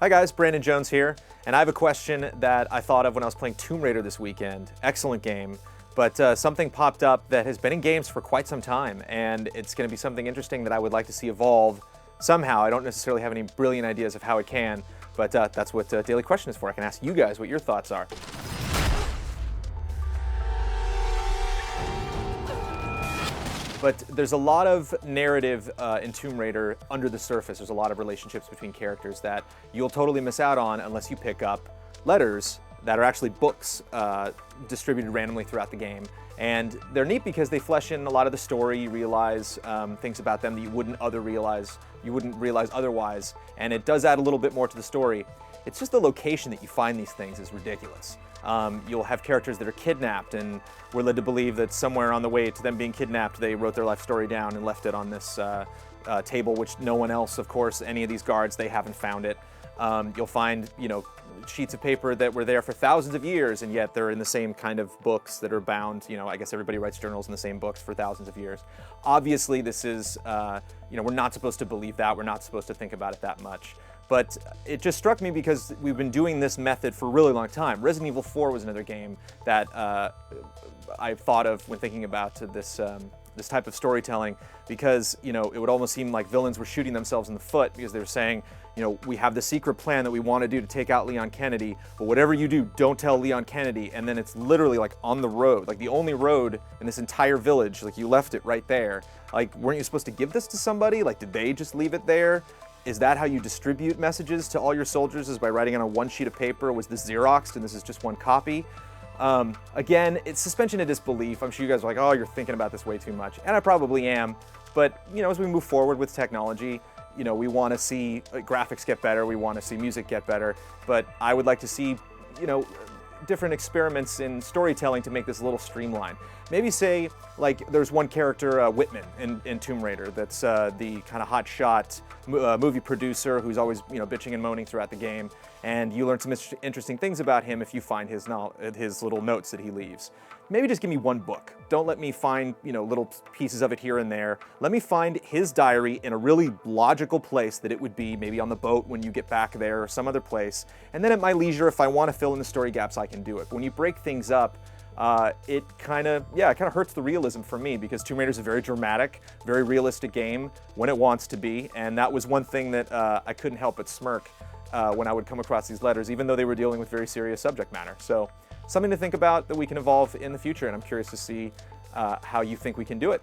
Hi guys, Brandon Jones here, and I have a question that I thought of when I was playing Tomb Raider this weekend. Excellent game, but something popped up that has been in games for quite some time, and it's going to be something interesting that I would like to see evolve somehow. I don't necessarily have any brilliant ideas of how it can, but that's what Daily Question is for. I can ask you guys what your thoughts are. But there's a lot of narrative in Tomb Raider under the surface. There's a lot of relationships between characters that you'll totally miss out on unless you pick up letters that are actually books distributed randomly throughout the game. And they're neat because they flesh in a lot of the story. You realize things about them that you wouldn't realize otherwise. And it does add a little bit more to the story. It's just the location that you find these things is ridiculous. You'll have characters that are kidnapped, and we're led to believe that somewhere on the way to them being kidnapped, they wrote their life story down and left it on this table, which no one else, of course, any of these guards, they haven't found it. You'll find, sheets of paper that were there for thousands of years, and yet they're in the same kind of books that are bound. I guess everybody writes journals in the same books for thousands of years. Obviously, this is, we're not supposed to believe that. We're not supposed to think about it that much. But it just struck me because we've been doing this method for a really long time. Resident Evil 4 was another game that I thought of when thinking about this type of storytelling, because it would almost seem like villains were shooting themselves in the foot because they were saying, we have the secret plan that we want to do to take out Leon Kennedy, but whatever you do, don't tell Leon Kennedy. And then it's literally like on the road, like the only road in this entire village, like you left it right there. Like, weren't you supposed to give this to somebody? Like, did they just leave it there? Is that how you distribute messages to all your soldiers, is by writing on one sheet of paper? Was this Xeroxed and this is just one copy? Again, it's suspension of disbelief. I'm sure you guys are like, oh, you're thinking about this way too much. And I probably am. But, as we move forward with technology, we want to see graphics get better. We want to see music get better. But I would like to see, different experiments in storytelling to make this a little streamlined. Maybe say, like, there's one character, Whitman, in Tomb Raider, that's the kind of hotshot movie producer who's always, bitching and moaning throughout the game, and you learn some interesting things about him if you find his little notes that he leaves. Maybe just give me one book. Don't let me find, little pieces of it here and there. Let me find his diary in a really logical place that it would be, maybe on the boat when you get back there or some other place. And then at my leisure, if I want to fill in the story gaps, I can do it. But when you break things up, it kind of hurts the realism for me, because Tomb Raider is a very dramatic, very realistic game when it wants to be. And that was one thing that I couldn't help but smirk when I would come across these letters, even though they were dealing with very serious subject matter. So, something to think about that we can evolve in the future, and I'm curious to see how you think we can do it.